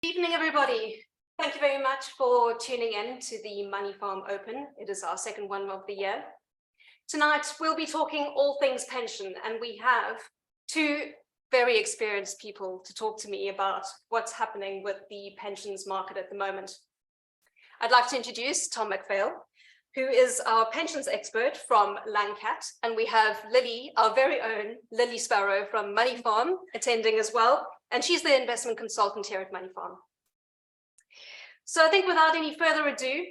Evening, everybody. Thank you very much for tuning in to the Moneyfarm Open. It is our second one of the year. Tonight, we'll be talking all things pension, and we have two very experienced people to talk to me about what's happening with the pensions market at the moment. I'd like to introduce Tom McPhail, who is our pensions expert from Langcat, and we have Lily, our very own Lily Sparrow from Moneyfarm, attending as well, and she's the investment consultant here at Moneyfarm. So I think without any further ado,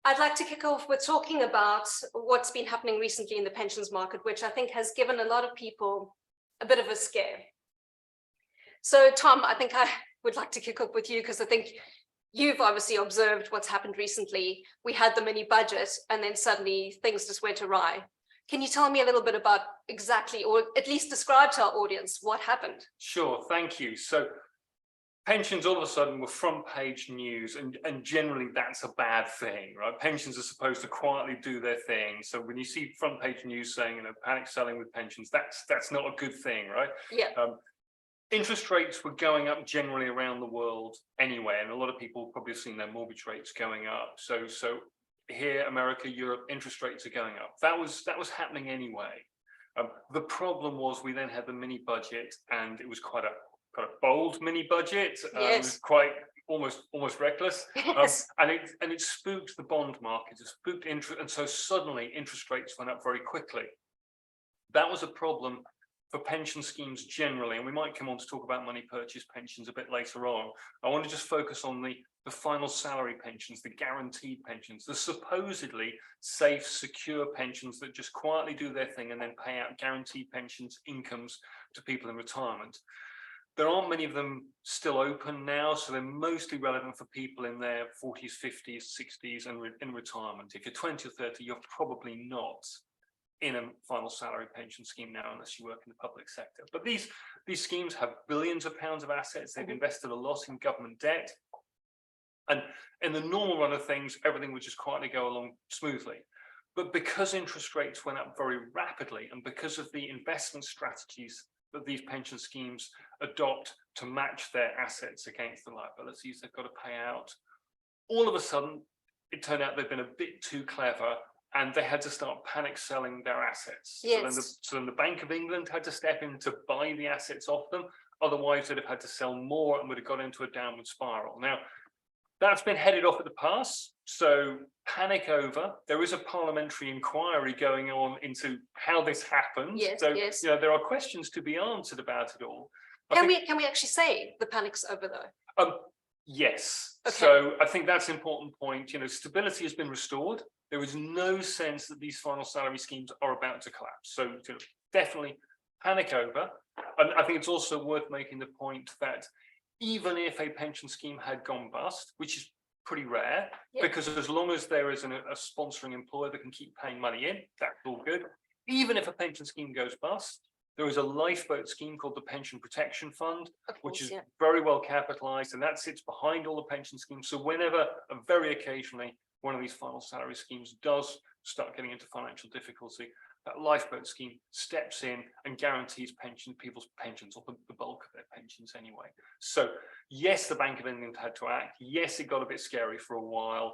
I'd like to kick off with talking about what's been happening recently in the pensions market, which I think has given a lot of people a bit of a scare. So Tom, I think I would like to kick off with you because I think you've obviously observed what's happened recently. We had the mini budget and then suddenly things just went awry. Can you tell me a little bit about exactly, or at least describe to our audience what happened? Sure, thank you. So pensions all of a sudden were front page news, and generally that's a bad thing, right? Pensions are supposed to quietly do their thing. So when you see front page news saying, panic selling with pensions, that's not a good thing, right? Yeah. Interest rates were going up generally around the world anyway, and a lot of people probably have seen their mortgage rates going up. So here, America, Europe, interest rates are going up. That was happening anyway. The problem was we then had the mini budget, and it was quite a bold mini budget. Yes. It was quite almost reckless. Yes. And it spooked the bond market. It spooked interest, and so suddenly interest rates went up very quickly. That was a problem for pension schemes generally, and we might come on to talk about money purchase pensions a bit later on. I want to just focus on the final salary pensions, the guaranteed pensions, the supposedly safe, secure pensions that just quietly do their thing and then pay out guaranteed pensions incomes to people in retirement. There aren't many of them still open now, so they're mostly relevant for people in their 40s, 50s, 60s and in retirement. If you're 20 or 30, you're probably not in a final salary pension scheme now, unless you work in the public sector. But these schemes have billions of pounds of assets. They've invested a lot in government debt. And in the normal run of things, everything would just quietly go along smoothly. But because interest rates went up very rapidly, and because of the investment strategies that these pension schemes adopt to match their assets against the liabilities they've got to pay out, all of a sudden, it turned out they've been a bit too clever, and they had to start panic selling their assets. Yes. So then the Bank of England had to step in to buy the assets off them. Otherwise, they'd have had to sell more and would have got into a downward spiral. Now, that's been headed off at the pass. So panic over. There is a parliamentary inquiry going on into how this happened. Yes, so yes. There are questions to be answered about it all. Can we actually say the panic's over though? Yes. Okay. So I think that's an important point. Stability has been restored. There is no sense that these final salary schemes are about to collapse. So definitely panic over. And I think it's also worth making the point that even if a pension scheme had gone bust, which is pretty rare, because as long as there is a sponsoring employer that can keep paying money in, that's all good. Even if a pension scheme goes bust, there is a lifeboat scheme called the Pension Protection Fund, which is very well capitalized, and that sits behind all the pension schemes. So whenever, very occasionally, one of these final salary schemes does start getting into financial difficulty, that lifeboat scheme steps in and guarantees people's pensions, or the bulk of their pensions anyway. So yes, the Bank of England had to act. Yes, it got a bit scary for a while.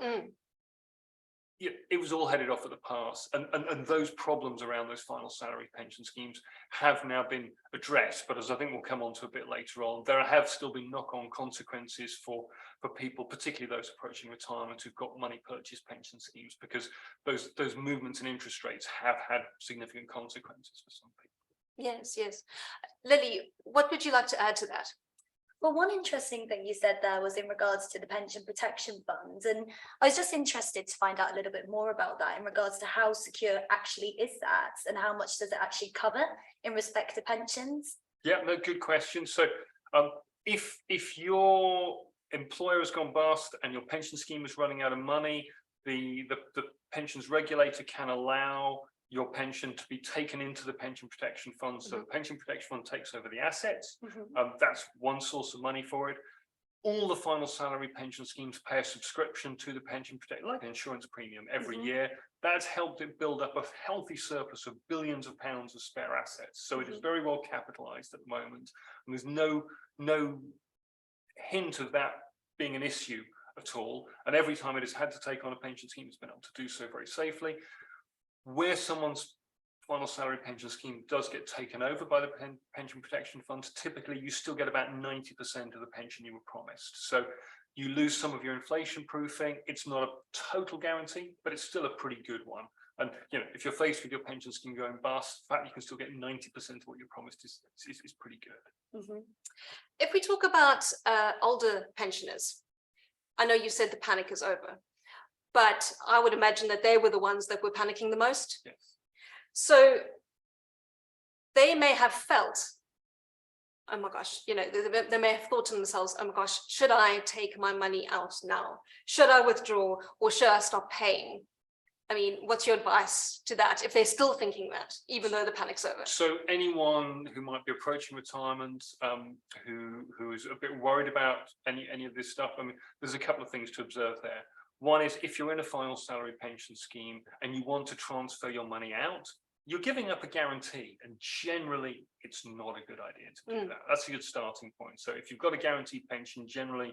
It was all headed off at the pass, and those problems around those final salary pension schemes have now been addressed. But as I think we'll come on to a bit later on, there have still been knock-on consequences for people, particularly those approaching retirement who've got money purchase pension schemes, because those movements in interest rates have had significant consequences for some people. Yes, yes. Lily, what would you like to add to that? Well, one interesting thing you said there was in regards to the pension protection funds, and I was just interested to find out a little bit more about that in regards to how secure actually is that, and how much does it actually cover in respect to pensions? Yeah, no, good question. So if your employer has gone bust and your pension scheme is running out of money, the pensions regulator can allow your pension to be taken into the pension protection fund. So the pension protection fund takes over the assets. That's one source of money for it. All the final salary pension schemes pay a subscription to the pension protection, like an insurance premium every year. That's helped it build up a healthy surplus of billions of pounds of spare assets. So it is very well capitalized at the moment. And there's no hint of that being an issue at all. And every time it has had to take on a pension scheme, it's been able to do so very safely. Where someone's final salary pension scheme does get taken over by the pension protection funds, typically you still get about 90% of the pension you were promised. So you lose some of your inflation proofing. It's not a total guarantee, but it's still a pretty good one. And if you're faced with your pension scheme going bust, the fact you can still get 90% of what you promised is pretty good. Mm-hmm. If we talk about older pensioners, I know you said the panic is over, but I would imagine that they were the ones that were panicking the most. Yes. So they may have felt, oh my gosh, they may have thought to themselves, oh my gosh, should I take my money out now? Should I withdraw, or should I stop paying? I mean, what's your advice to that if they're still thinking that, even though the panic's over? So anyone who might be approaching retirement, who is a bit worried about any of this stuff, I mean, there's a couple of things to observe there. One is, if you're in a final salary pension scheme and you want to transfer your money out, you're giving up a guarantee, and generally it's not a good idea to do that. That's a good starting point. So if you've got a guaranteed pension, generally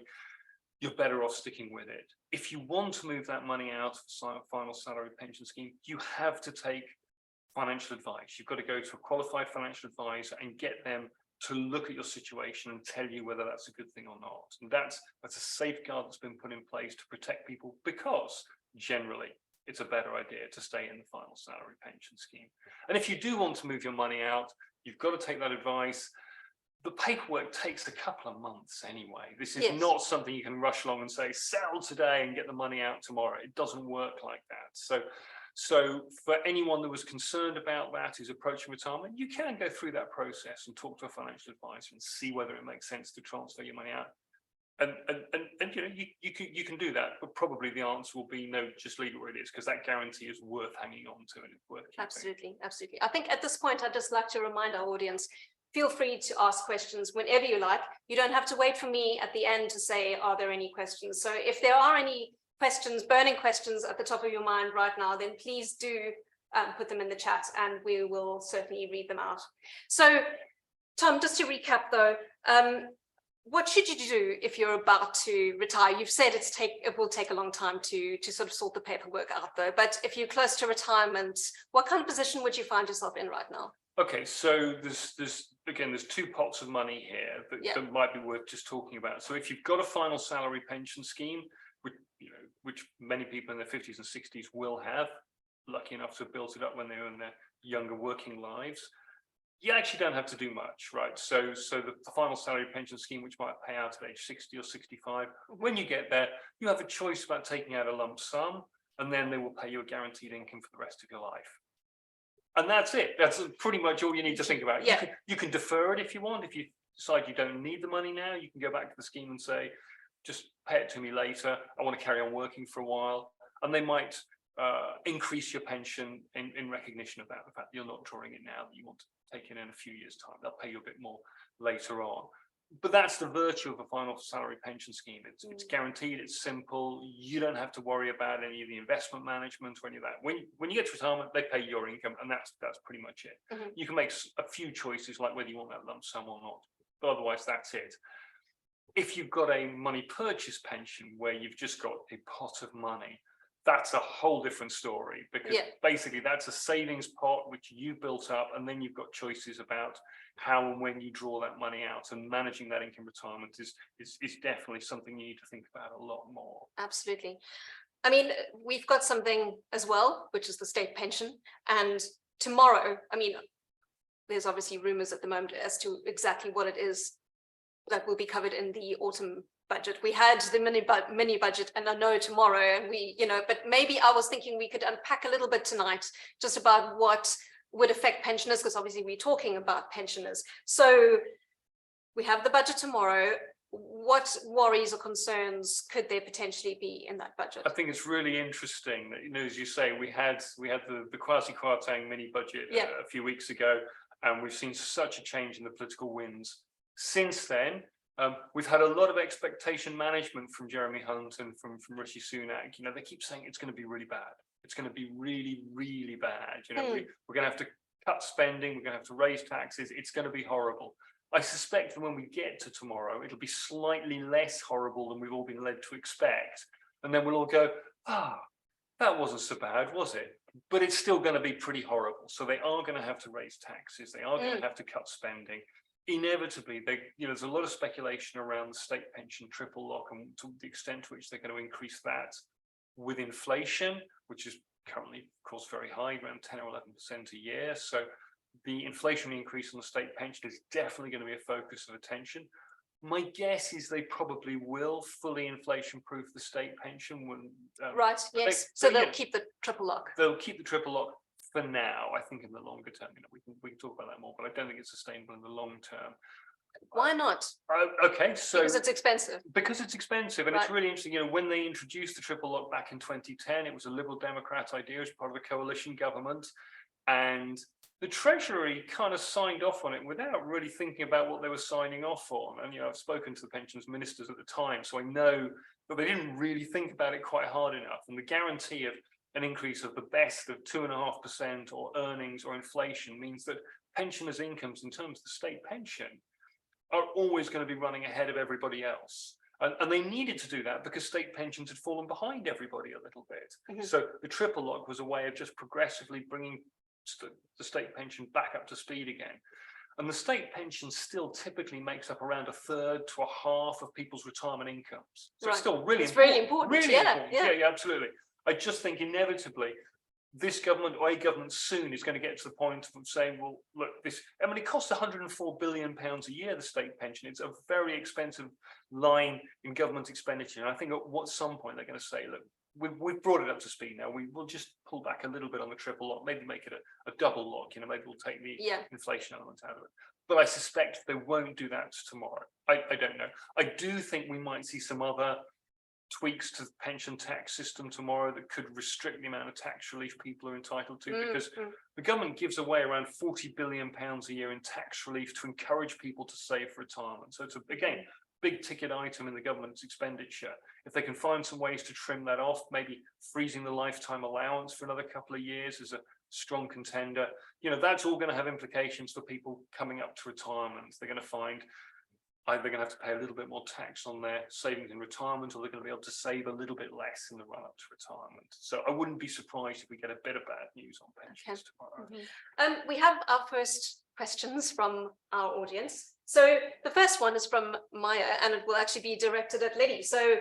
you're better off sticking with it. If you want to move that money out of a final salary pension scheme, you have to take financial advice. You've got to go to a qualified financial advisor and get them to look at your situation and tell you whether that's a good thing or not. And that's a safeguard that's been put in place to protect people, because generally it's a better idea to stay in the final salary pension scheme. And if you do want to move your money out, you've got to take that advice. The paperwork takes a couple of months anyway. This is not something you can rush along and say, sell today and get the money out tomorrow. It doesn't work like that. So for anyone that was concerned about that, who's approaching retirement, you can go through that process and talk to a financial advisor and see whether it makes sense to transfer your money out. And you can do that, but probably the answer will be no, just leave it where it is, because that guarantee is worth hanging on to and it's worth keeping. Absolutely, absolutely. I think at this point, I'd just like to remind our audience, feel free to ask questions whenever you like. You don't have to wait for me at the end to say, are there any questions? So if there are any questions, burning questions at the top of your mind right now, then please do put them in the chat and we will certainly read them out. So Tom, just to recap though, what should you do if you're about to retire? You've said it will take a long time to sort of sort the paperwork out though, but if you're close to retirement, what kind of position would you find yourself in right now? Okay, so there's two pots of money here that might be worth just talking about. So if you've got a final salary pension scheme, which many people in their 50s and 60s will have, lucky enough to have built it up when they were in their younger working lives, you actually don't have to do much, right? So the final salary pension scheme, which might pay out at age 60 or 65, when you get there, you have a choice about taking out a lump sum, and then they will pay you a guaranteed income for the rest of your life. And that's it. That's pretty much all you need to think about. Yeah. You can defer it if you want. If you decide you don't need the money now, you can go back to the scheme and say, just pay it to me later. I want to carry on working for a while. And they might increase your pension in recognition of that, the fact that you're not drawing it now, that you want to take it in a few years' time. They'll pay you a bit more later on. But that's the virtue of a final salary pension scheme. It's guaranteed, it's simple. You don't have to worry about any of the investment management or any of that. When you get to retirement, they pay your income, and that's pretty much it. You can make a few choices, like whether you want that lump sum or not, but otherwise that's it. If you've got a money purchase pension where you've just got a pot of money, that's a whole different story, because basically that's a savings pot which you built up, and then you've got choices about how and when you draw that money out, and managing that income retirement is definitely something you need to think about a lot more. Absolutely. I mean, we've got something as well, which is the state pension. And tomorrow, I mean, there's obviously rumors at the moment as to exactly what it is that will be covered in the autumn budget. We had the mini budget, and I know tomorrow, and but maybe I was thinking we could unpack a little bit tonight just about what would affect pensioners, because obviously we're talking about pensioners. So we have the budget tomorrow. What worries or concerns could there potentially be in that budget? I think it's really interesting that, as you say, we had the quasi-Kwarteng mini budget a few weeks ago, and we've seen such a change in the political winds since then. We've had a lot of expectation management from Jeremy Hunt and from Rishi Sunak. They keep saying it's going to be really bad. It's going to be really, really bad. We're going to have to cut spending. We're going to have to raise taxes. It's going to be horrible. I suspect that when we get to tomorrow, it'll be slightly less horrible than we've all been led to expect. And then we'll all go, that wasn't so bad, was it? But it's still going to be pretty horrible. So they are going to have to raise taxes. They are going to have to cut spending. Inevitably, there's a lot of speculation around the state pension triple lock and to the extent to which they're going to increase that with inflation, which is currently, of course, very high, around 10 or 11% a year. So the inflationary increase on the state pension is definitely going to be a focus of attention. My guess is they probably will fully inflation-proof the state pension when right. Yes. So they'll keep the triple lock. They'll keep the triple lock for now. I think in the longer term, we can talk about that more, but I don't think it's sustainable in the long term. Why not? Okay, so because it's expensive. Because it's expensive, and it's really interesting. When they introduced the triple lock back in 2010, it was a Liberal Democrat idea as part of a coalition government, and the Treasury kind of signed off on it without really thinking about what they were signing off on. And I've spoken to the pensions ministers at the time, so I know that they didn't really think about it quite hard enough. And the guarantee of an increase of the best of 2.5% or earnings or inflation means that pensioners' incomes in terms of the state pension are always going to be running ahead of everybody else. And they needed to do that because state pensions had fallen behind everybody a little bit. So the triple lock was a way of just progressively bringing the state pension back up to speed again. And the state pension still typically makes up around a third to a half of people's retirement incomes. So it's still really important. Really important. Really important. Yeah, absolutely. I just think inevitably this government or a government soon is going to get to the point of saying, well, look, it costs £104 billion a year, the state pension. It's a very expensive line in government expenditure. And I think at some point they're going to say, look, we've brought it up to speed now. We will just pull back a little bit on the triple lock, maybe make it a double lock, maybe we'll take the inflation element out of it. But I suspect they won't do that tomorrow. I don't know. I do think we might see some other tweaks to the pension tax system tomorrow that could restrict the amount of tax relief people are entitled to, because the government gives away around £40 billion a year in tax relief to encourage people to save for retirement. So it's again, big ticket item in the government's expenditure. If they can find some ways to trim that off, maybe freezing the lifetime allowance for another couple of years is a strong contender. That's all going to have implications for people coming up to retirement. They're going to find either they're going to have to pay a little bit more tax on their savings in retirement, or they're going to be able to save a little bit less in the run up to retirement. So I wouldn't be surprised if we get a bit of bad news on pensions tomorrow. We have our first questions from our audience. So the first one is from Maya, and it will actually be directed at Liddy. So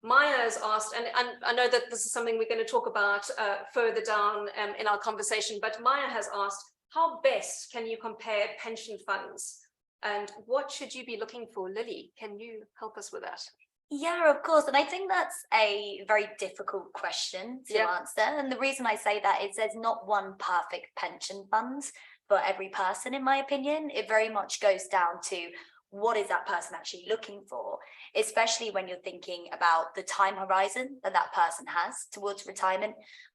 Maya has asked, and I know that this is something we're going to talk about further down in our conversation, but Maya has asked, how best can you compare pension funds? And what should you be looking for? Lily, can you help us with that? Yeah, of course. And I think that's a very difficult question to answer. And the reason I say that is there's not one perfect pension fund for every person, in my opinion. It very much goes down to what is that person actually looking for, especially when you're thinking about the time horizon that that person has towards retirement,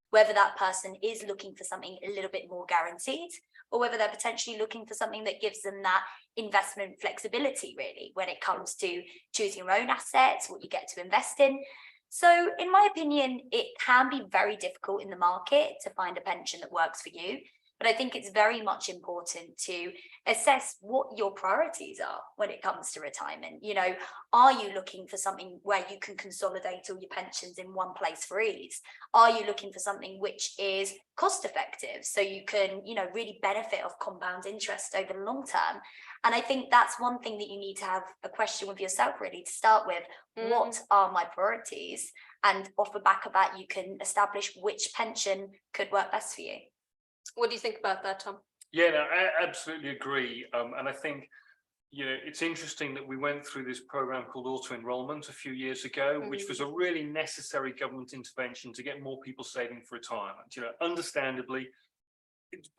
whether that person is looking for something a little bit more guaranteed, or whether they're potentially looking for something that gives them that investment flexibility, really, when it comes to choosing your own assets, what you get to invest in. So in my opinion, it can be very difficult in the market to find a pension that works for you. But I think it's very much important to assess what your priorities are when it comes to retirement. Are you looking for something where you can consolidate all your pensions in one place for ease? Are you looking for something which is cost effective so you can, really benefit of compound interest over the long term? And I think that's one thing that you need to have a question with yourself, really, to start with. What are my priorities? And off the back of that, you can establish which pension could work best for you. What do you think about that, Tom? Yeah, no, I absolutely agree. And I think, it's interesting that we went through this program called auto-enrollment a few years ago, which was a really necessary government intervention to get more people saving for retirement. Understandably,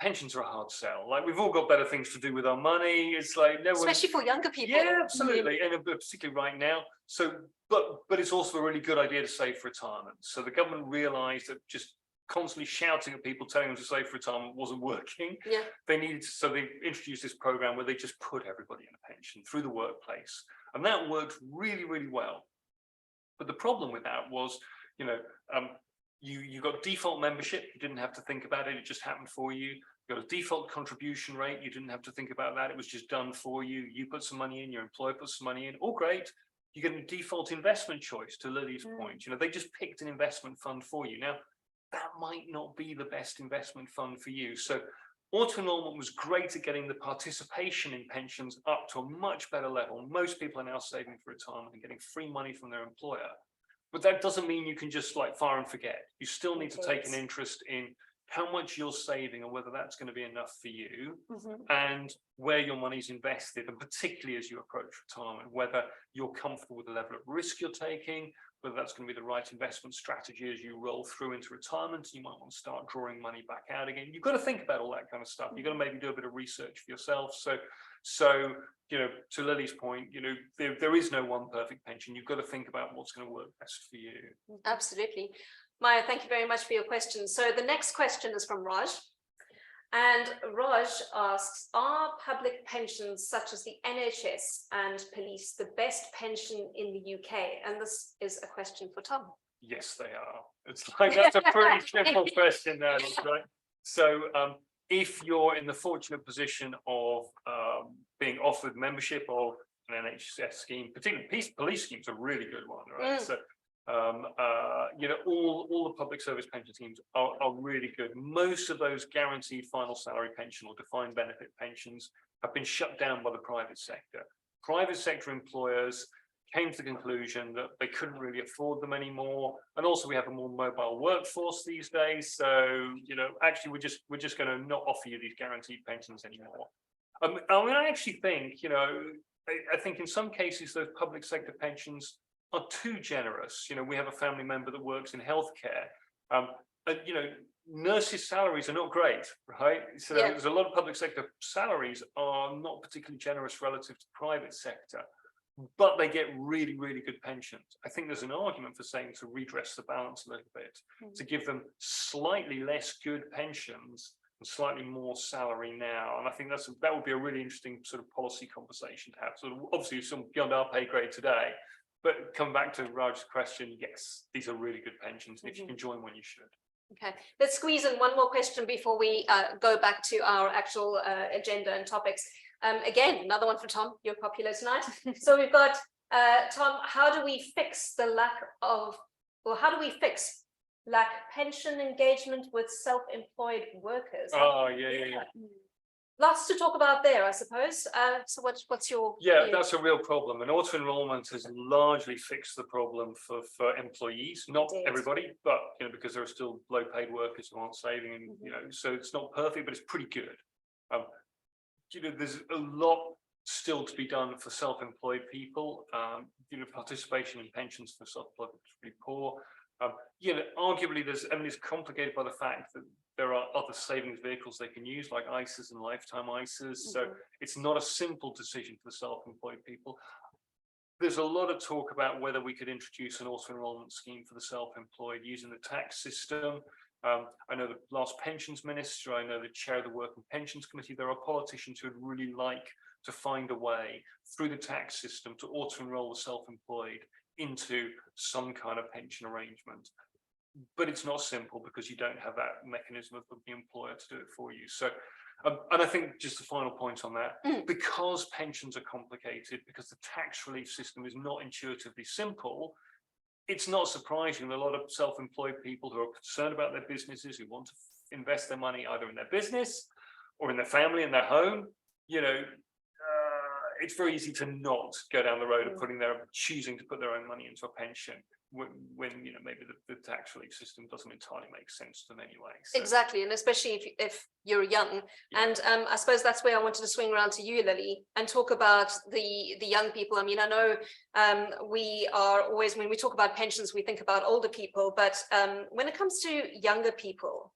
pensions are a hard sell. Like, we've all got better things to do with our money. It's like especially for younger people. Yeah, absolutely, and particularly right now. So, but it's also a really good idea to save for retirement. So the government realised that just constantly shouting at people, telling them to save for retirement wasn't working. They introduced this program where they just put everybody in a pension through the workplace, and that worked really, really well. But the problem with that was, you got default membership. You didn't have to think about it; it just happened for you. got a default contribution rate. You didn't have to think about that. It was just done for you. You put some money in, your employer put some money in. All great. You get a default investment choice, to Lily's point. They just picked an investment fund for you. Now, that might not be the best investment fund for you. So auto-enrollment was great at getting the participation in pensions up to a much better level. Most people are now saving for retirement and getting free money from their employer. But that doesn't mean you can just like fire and forget. You still need to take an interest in how much you're saving and whether that's going to be enough for you, and where your money's invested, and particularly as you approach retirement, whether you're comfortable with the level of risk you're taking, whether that's going to be the right investment strategy as you roll through into retirement. You might want to start drawing money back out again. You've got to think about all that kind of stuff. You've got to maybe do a bit of research for yourself. So to Lily's point, there is no one perfect pension. You've got to think about what's going to work best for you. Absolutely. Maya, thank you very much for your question. So the next question is from Raj. And Raj asks, are public pensions such as the NHS and police the best pension in the UK? And this is a question for Tom. Yes, they are. It's like, that's a pretty simple question, that is, right? So if you're in the fortunate position of being offered membership of an NHS scheme, particularly police schemes, are a really good one, right? So all the public service pension schemes are really good. Most of those guaranteed final salary pension or defined benefit pensions have been shut down by the private sector. Private sector employers came to the conclusion that they couldn't really afford them anymore, and also we have a more mobile workforce these days. So actually we're just going to not offer you these guaranteed pensions anymore. I actually think I think in some cases those public sector pensions are too generous. We have a family member that works in healthcare. Nurses' salaries are not great, right? So there's a lot of public sector salaries are not particularly generous relative to private sector, but they get really, really good pensions. I think there's an argument for saying to redress the balance a little bit, to give them slightly less good pensions and slightly more salary now. And I think that would be a really interesting sort of policy conversation to have. So obviously some beyond our pay grade today. But come back to Raj's question, yes, these are really good pensions. And if you can join one, you should. Okay, let's squeeze in one more question before we go back to our actual agenda and topics. Again, another one for Tom. You're popular tonight. So we've got, Tom, how do we fix pension engagement with self-employed workers? Oh, yeah. Lots to talk about there, I suppose. So what's your view? That's a real problem, and auto-enrollment has largely fixed the problem for employees, not everybody, but because there are still low-paid workers who aren't saving, and so it's not perfect, but it's pretty good. There's a lot still to be done for self-employed people. Participation in pensions for self-employed is pretty poor. Arguably it's complicated by the fact that there are other savings vehicles they can use, like ISAs and lifetime ISAs. So it's not a simple decision for the self-employed people. There's a lot of talk about whether we could introduce an auto-enrollment scheme for the self-employed using the tax system. I know the last pensions minister, I know the chair of the Work and Pensions Committee. There are politicians who would really like to find a way through the tax system to auto-enroll the self-employed into some kind of pension arrangement. But it's not simple because you don't have that mechanism of the employer to do it for you. So, and I think just a final point on that, because pensions are complicated, because the tax relief system is not intuitively simple, it's not surprising that a lot of self-employed people who are concerned about their businesses, who want to invest their money either in their business or in their family, in their home, it's very easy to not go down the road of choosing to put their own money into a pension when maybe the tax relief system doesn't entirely make sense to them anyway. So. Exactly, and especially if you're young. And I suppose that's where I wanted to swing around to you, Lily, and talk about the young people. I mean, I know we are always, when we talk about pensions, we think about older people, but when it comes to younger people,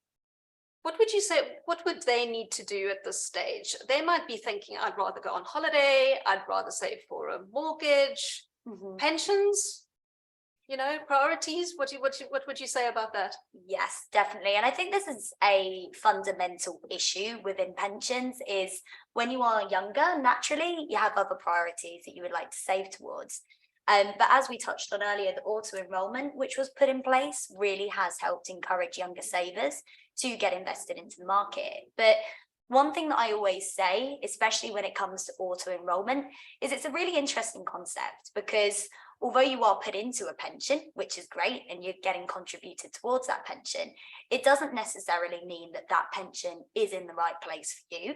what would you say, what would they need to do at this stage? They might be thinking, I'd rather go on holiday, I'd rather save for a mortgage, pensions, priorities. What would you say about that? Yes, definitely. And I think this is a fundamental issue within pensions, is when you are younger, naturally, you have other priorities that you would like to save towards. But as we touched on earlier, the auto enrollment, which was put in place, really has helped encourage younger savers to get invested into the market. But one thing that I always say, especially when it comes to auto enrollment, is it's a really interesting concept, because although you are put into a pension, which is great, and you're getting contributed towards that pension, it doesn't necessarily mean that that pension is in the right place for you.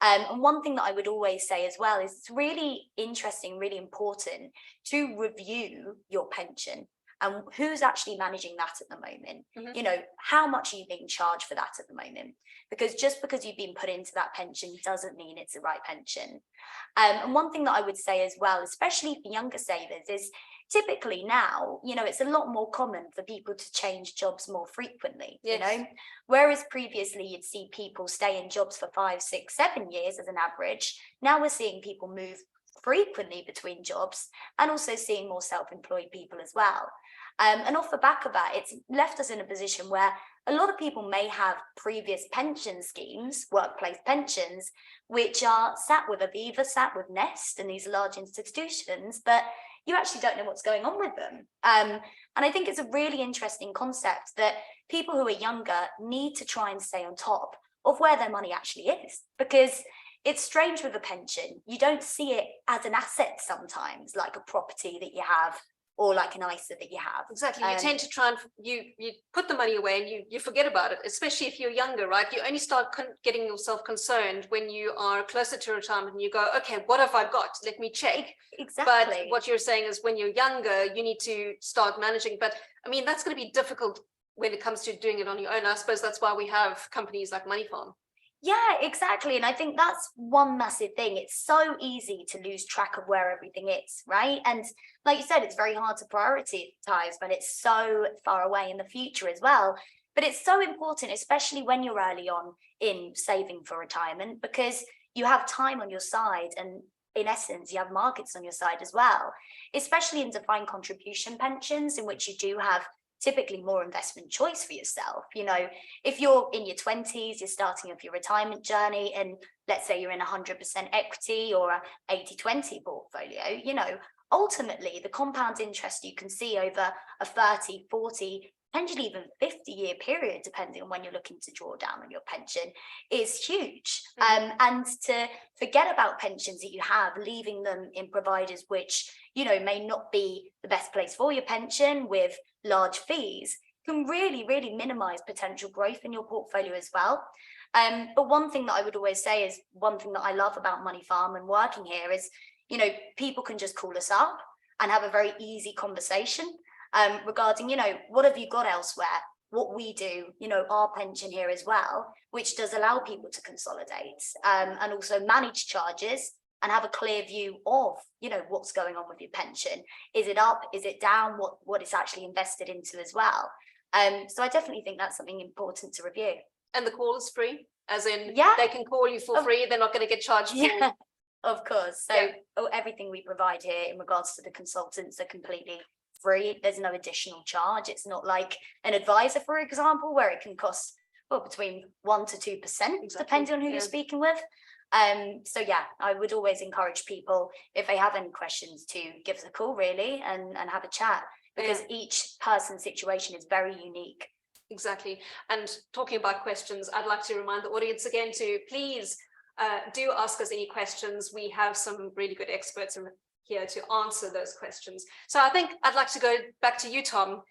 And one thing that I would always say as well is it's really interesting, really important to review your pension and who's actually managing that at the moment. You know, how much are you being charged for that at the moment? Because just because you've been put into that pension doesn't mean it's the right pension. And one thing that I would say as well, especially for younger savers, is typically now, you know, it's a lot more common for people to change jobs more frequently, you know, whereas previously you'd see people stay in jobs for 5, 6, 7 years as an average. Now we're seeing people move frequently between jobs, and also seeing more self-employed people as well. And off the back of that, it's left us in a position where a lot of people may have previous pension schemes, workplace pensions, which are sat with Aviva, sat with Nest and these large institutions, but you actually don't know what's going on with them. And I think it's a really interesting concept that people who are younger need to try and stay on top of where their money actually is, because it's strange with a pension. You don't see it as an asset sometimes, like a property that you have, or like an ISA that you have. Exactly. You tend to try and you put the money away and you forget about it, especially if you're younger, right? You only start getting yourself concerned when you are closer to retirement and you go, okay, what have I got? Let me check. Exactly. But what you're saying is when you're younger, you need to start managing. But I mean, that's going to be difficult when it comes to doing it on your own. I suppose that's why we have companies like Moneyfarm. Yeah, exactly. And I think that's one massive thing. It's so easy to lose track of where everything is, right? And like you said, it's very hard to prioritize when it's so far away in the future as well. But it's so important, especially when you're early on in saving for retirement, because you have time on your side, and in essence, you have markets on your side as well, especially in defined contribution pensions, in which you do have typically more investment choice for yourself. You know, if you're in your 20s, you're starting off your retirement journey, and let's say you're in 100% equity or a 80-20 portfolio, you know, ultimately the compound interest you can see over a 30, 40, potentially even 50-year period, depending on when you're looking to draw down on your pension, is huge. And to forget about pensions that you have, leaving them in providers which, you know, may not be the best place for your pension with large fees, can really, really minimize potential growth in your portfolio as well. But one thing that I would always say is, one thing that I love about Moneyfarm and working here is, you know, people can just call us up and have a very easy conversation regarding, you know, what have you got elsewhere? What we do, you know, our pension here as well, which does allow people to consolidate and also manage charges and have a clear view of, you know, what's going on with your pension. Is it up? Is it down? What it's actually invested into as well. So I definitely think that's something important to review. And the call is free, as in Yeah, they can call you for free. They're not going to get charged for. Of course. So everything we provide here in regards to the consultants are completely free. There's no additional charge. It's not like an advisor, for example, where it can cost between 1% to 2%, depending on who you're speaking with. So yeah, I would always encourage people, if they have any questions, to give us a call really and have a chat, because each person's situation is very unique. Exactly. And talking about questions, I'd like to remind the audience again to please do ask us any questions. We have some really good experts here to answer those questions. So I think I'd like to go back to you, Tom,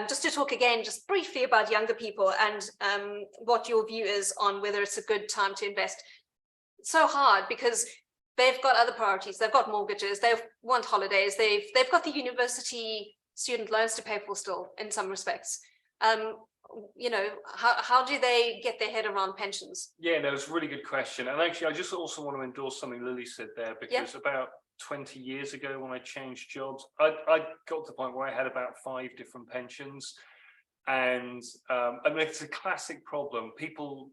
just to talk again, just briefly about younger people and what your view is on whether it's a good time to invest. It's so hard because they've got other priorities. They've got mortgages, they want holidays, they've got the university student loans to pay for still in some respects. You know, how do they get their head around pensions? Yeah, no, it's a really good question. And actually, I just also want to endorse something Lily said there, because about 20 years ago when I changed jobs, I got to the point where I had about 5 different pensions. And I mean, it's a classic problem. People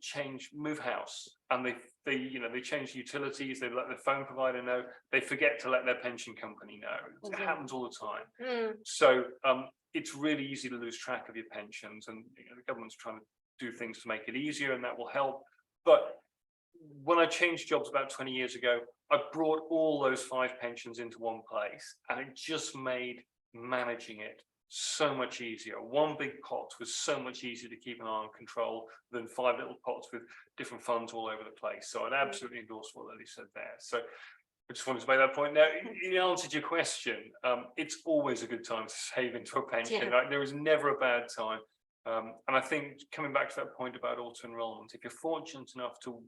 move house, and they change utilities, they let their phone provider know, they forget to let their pension company know. It happens all the time. So it's really easy to lose track of your pensions, and the government's trying to do things to make it easier, and that will help. But when I changed jobs about 20 years ago, I brought all those 5 pensions into one place, and it just made managing it so much easier. One big pot was so much easier to keep an eye on control than 5 little pots with different funds all over the place. So I'd absolutely endorse what Lily said there. So I just wanted to make that point. Now, in answer to your question, it's always a good time to save into a pension. Yeah. Right? There is never a bad time. And I think coming back to that point about auto enrollment, if you're fortunate enough to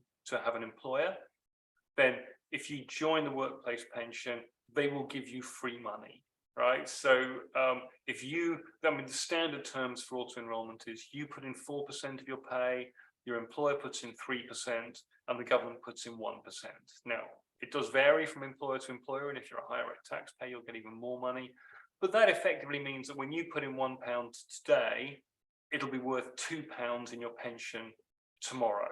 have an employer, then if you join the workplace pension, they will give you free money. Right. So if you, I mean, the standard terms for auto enrollment is you put in 4% of your pay, your employer puts in 3%, and the government puts in 1%. Now, it does vary from employer to employer, and if you're a higher rate taxpayer, you'll get even more money. But that effectively means that when you put in £1 today, it'll be worth £2 in your pension tomorrow.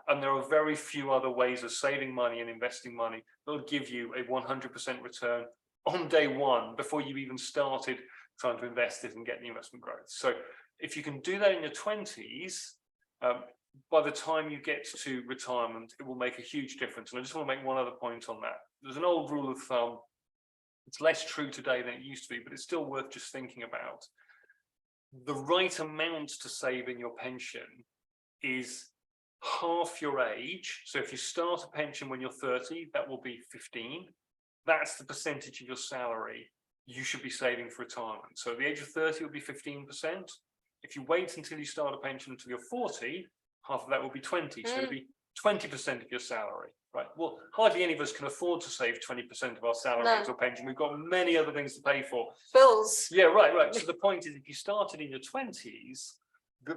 And there are very few other ways of saving money and investing money that will give you a 100% return on day one before you even started trying to invest it and get the investment growth. So if you can do that in your 20s, by the time you get to retirement, it will make a huge difference. And I just want to make one other point on that. There's an old rule of thumb. It's less true today than it used to be, but it's still worth just thinking about. The right amount to save in your pension is half your age. So if you start a pension when you're 30, that will be 15. That's the percentage of your salary you should be saving for retirement. So at the age of 30 will be 15%. If you wait until you start a pension until you're 40, half of that will be 20. So it'll be 20% of your salary, right? Well, hardly any of us can afford to save 20% of our salary into a pension. We've got many other things to pay for. Bills. Yeah, right. So the point is, if you started in your 20s,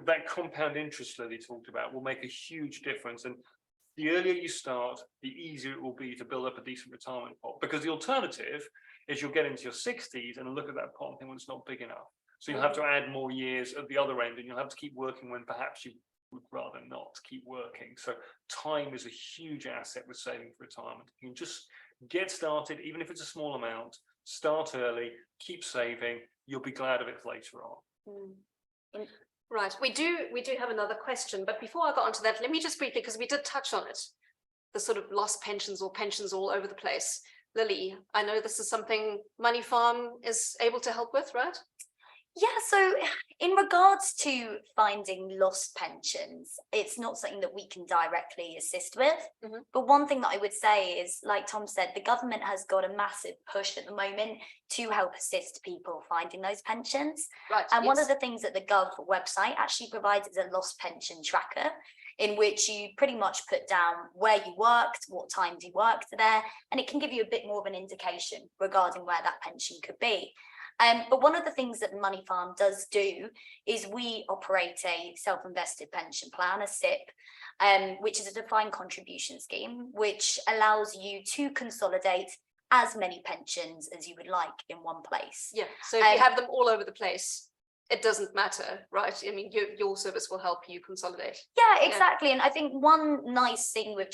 that compound interest Lily talked about will make a huge difference. And the earlier you start, the easier it will be to build up a decent retirement pot. Because the alternative is you'll get into your 60s and look at that pot and think, well, it's not big enough. So you'll have to add more years at the other end, and you'll have to keep working when perhaps you would rather not keep working. So time is a huge asset with saving for retirement. You can just get started, even if it's a small amount, start early, keep saving, you'll be glad of it later on. Right, we do have another question, but before I got onto that, let me just briefly, because we did touch on it, the sort of lost pensions or pensions all over the place. Lily, I know this is something Moneyfarm is able to help with, right? Yeah, so in regards to finding lost pensions, it's not something that we can directly assist with. But one thing that I would say is, like Tom said, the government has got a massive push at the moment to help assist people finding those pensions. Right. And one of the things that the Gov website actually provides is a lost pension tracker, in which you pretty much put down where you worked, what times you worked there, and it can give you a bit more of an indication regarding where that pension could be. But one of the things that Moneyfarm does do is we operate a self-invested pension plan, a SIP, which is a defined contribution scheme, which allows you to consolidate as many pensions as you would like in one place. Yeah, so if you have them all over the place, it doesn't matter, right? I mean, your service will help you consolidate. Yeah, exactly. And I think one nice thing with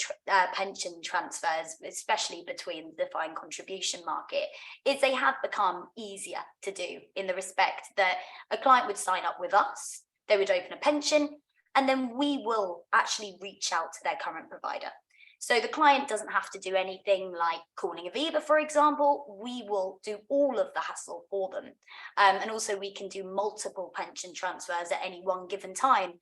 pension transfers, especially between the defined contribution market, is they have become easier to do, in the respect that a client would sign up with us, they would open a pension, and then we will actually reach out to their current provider. So the client doesn't have to do anything like calling Aviva, for example. We will do all of the hassle for them. And also we can do multiple pension transfers at any one given time.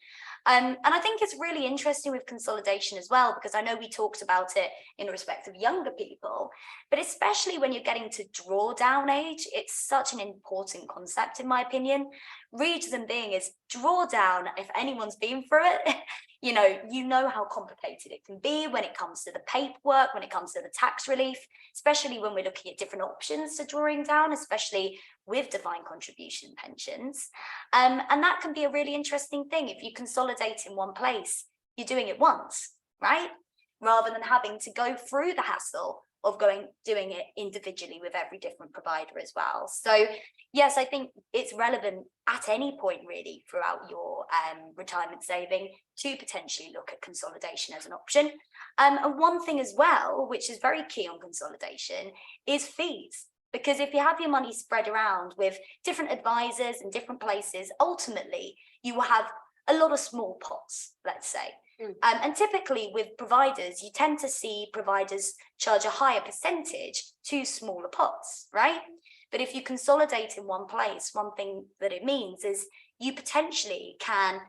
And I think it's really interesting with consolidation as well, because I know we talked about it in respect of younger people, but especially when you're getting to drawdown age, it's such an important concept, in my opinion. Reason being is drawdown, if anyone's been through it, you know how complicated it can be when it comes to the paperwork, when it comes to the tax relief, especially when we're looking at different options to drawing down, especially with defined contribution pensions. And that can be a really interesting thing. If you consolidate in one place, you're doing it once, right? Rather than having to go through the hassle of doing it individually with every different provider as well. So yes, I think it's relevant at any point really throughout your retirement saving to potentially look at consolidation as an option. And one thing as well, which is very key on consolidation, is fees. Because if you have your money spread around with different advisors in different places, ultimately you will have a lot of small pots, let's say. And typically with providers, you tend to see providers charge a higher percentage to smaller pots, right? But if you consolidate in one place, one thing that it means is you potentially can,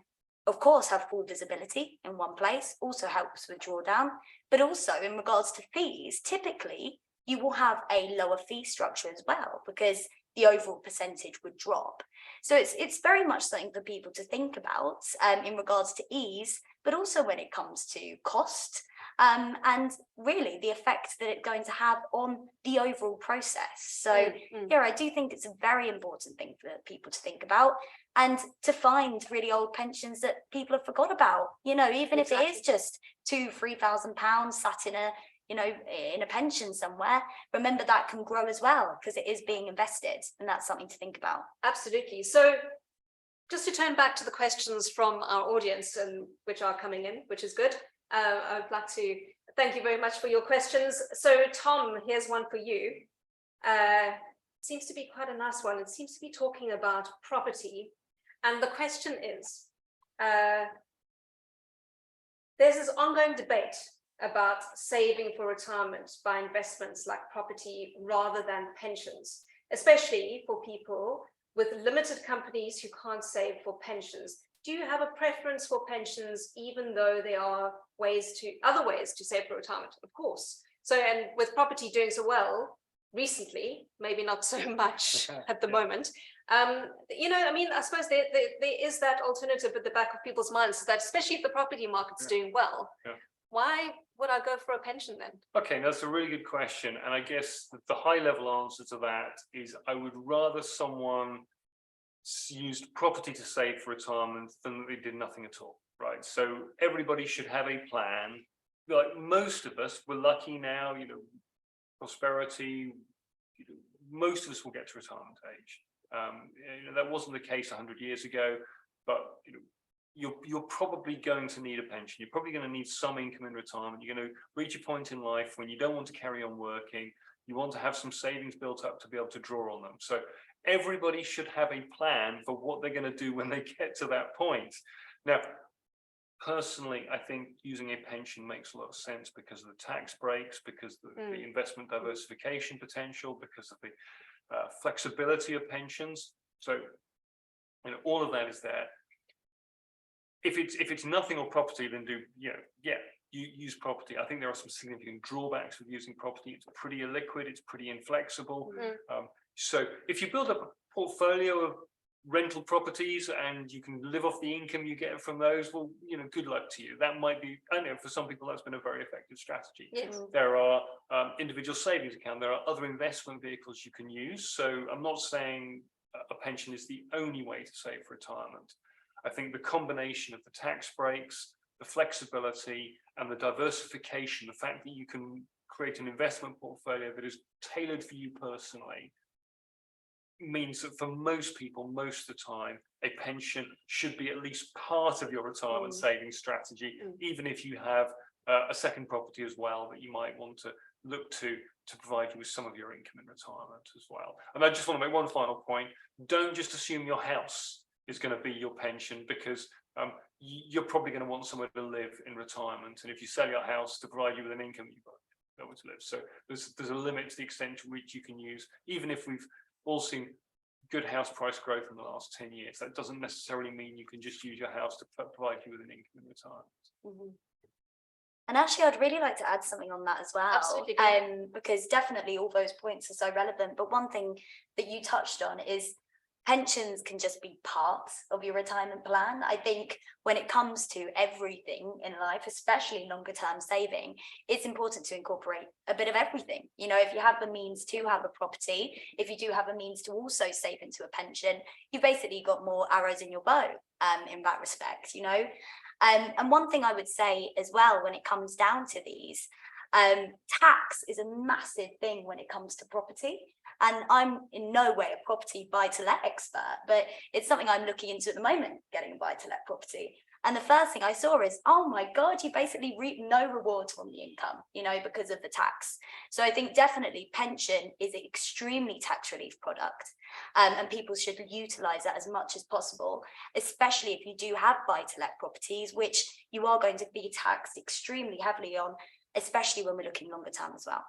of course, have full visibility in one place, also helps with drawdown, but also in regards to fees, typically you will have a lower fee structure as well, because the overall percentage would drop. So it's very much something for people to think about in regards to ease, but also when it comes to cost and really the effect that it's going to have on the overall process. So yeah, I do think it's a very important thing for people to think about and to find really old pensions that people have forgot about, you know, even if it is just £2,000-3,000 sat in a, you know, in a pension somewhere, remember that can grow as well because it is being invested, and that's something to think about. Absolutely. So just to turn back to the questions from our audience, and which are coming in, which is good. I would like to thank you very much for your questions. So Tom, here's one for you. Seems to be quite a nice one. It seems to be talking about property. And the question is, there's this ongoing debate about saving for retirement by investments like property rather than pensions, especially for people with limited companies who can't save for pensions. Do you have a preference for pensions, even though there are other ways to save for retirement? Of course. So, and with property doing so well recently, maybe not so much at the moment, you know, I mean, I suppose there is that alternative at the back of people's minds, that especially if the property market's doing well, why would I go for a pension then? Okay, that's a really good question. And I guess the high level answer to that is I would rather someone used property to save for retirement than that they did nothing at all, right? So everybody should have a plan. Like most of us, we're lucky now, you know, prosperity, you know, most of us will get to retirement age. You know, that wasn't the case 100 years ago, but you know, you're probably going to need a pension. You're probably going to need some income in retirement. You're going to reach a point in life when you don't want to carry on working. You want to have some savings built up to be able to draw on them. So everybody should have a plan for what they're going to do when they get to that point. Now, personally, I think using a pension makes a lot of sense because of the tax breaks, because of the investment diversification potential, because of the flexibility of pensions. So, you know, all of that is there. If it's nothing or property, then you use property. I think there are some significant drawbacks with using property. It's pretty illiquid, it's pretty inflexible. So if you build up a portfolio of rental properties and you can live off the income you get from those, well, you know, good luck to you. That might be, I know for some people that's been a very effective strategy. Yes. There are individual savings accounts, there are other investment vehicles you can use. So I'm not saying a pension is the only way to save for retirement. I think the combination of the tax breaks, the flexibility and the diversification, the fact that you can create an investment portfolio that is tailored for you personally, means that for most people, most of the time, a pension should be at least part of your retirement savings strategy, even if you have a second property as well that you might want to look to provide you with some of your income in retirement as well. And I just want to make one final point. Don't just assume your house is going to be your pension, because you're probably going to want somewhere to live in retirement. And if you sell your house to provide you with an income, you've got nowhere to live. So there's a limit to the extent to which you can use, even if we've all seen good house price growth in the last 10 years. That doesn't necessarily mean you can just use your house to provide you with an income in retirement. And actually, I'd really like to add something on that as well. Absolutely. Because definitely all those points are so relevant. But one thing that you touched on is pensions can just be parts of your retirement plan. I think when it comes to everything in life, especially longer term saving, it's important to incorporate a bit of everything. You know, if you have the means to have a property, if you do have a means to also save into a pension, you've basically got more arrows in your bow in that respect, you know. And one thing I would say as well when it comes down to these, tax is a massive thing when it comes to property. And I'm in no way a property buy-to-let expert, but it's something I'm looking into at the moment, getting a buy-to-let property. And the first thing I saw is, oh my God, you basically reap no reward from the income, because of the tax. So I think definitely pension is an extremely tax relief product, and people should utilize that as much as possible, especially if you do have buy-to-let properties, which you are going to be taxed extremely heavily on, especially when we're looking longer term as well.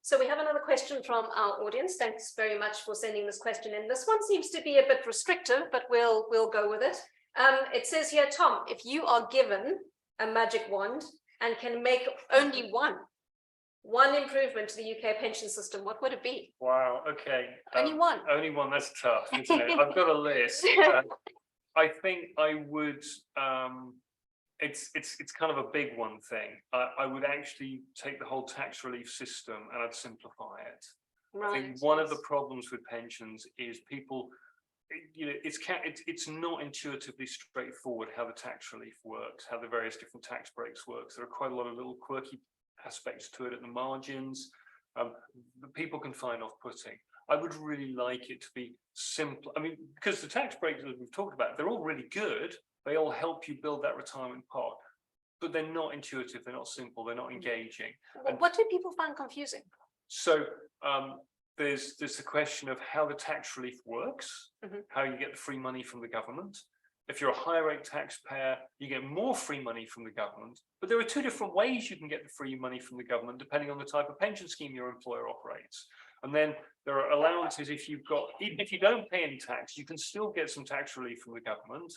So we have another question from our audience. Thanks very much for sending this question in. This one seems to be a bit restrictive, but we'll go with it. It says here, Tom, if you are given a magic wand and can make only one improvement to the UK pension system, what would it be? Wow, okay. Only one. Only one, that's tough, isn't it? I've got a list. I think I would, it's kind of a big one thing. I would actually take the whole tax relief system and I'd simplify it. Right. I think one of the problems with pensions is people, it's not intuitively straightforward how the tax relief works, how the various different tax breaks works. There are quite a lot of little quirky aspects to it at the margins that people can find off-putting. I would really like it to be simple. I mean, because the tax breaks that we've talked about, they're all really good. They all help you build that retirement pot, but they're not intuitive, they're not simple, they're not engaging. What do people find confusing? So there's the question of how the tax relief works, how you get the free money from the government. If you're a high rate taxpayer, you get more free money from the government, but there are two different ways you can get the free money from the government depending on the type of pension scheme your employer operates. And then there are allowances even if you don't pay any tax, you can still get some tax relief from the government.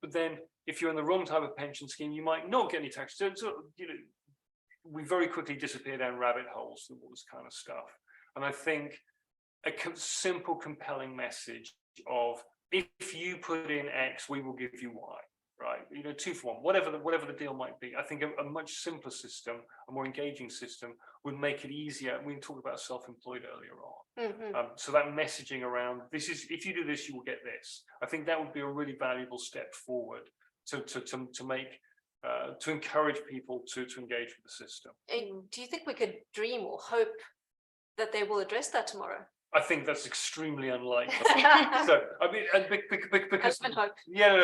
But then if you're in the wrong type of pension scheme, you might not get any tax. So, we very quickly disappear down rabbit holes and all this kind of stuff. And I think a simple, compelling message of, if you put in X, we will give you Y, right? 2 for 1, whatever the deal might be. I think a much simpler system, a more engaging system, would make it easier. We talked about self-employed earlier on. So that messaging around if you do this, you will get this. I think that would be a really valuable step forward to make to encourage people to engage with the system. Do you think we could dream or hope that they will address that tomorrow? I think that's extremely unlikely. So I mean,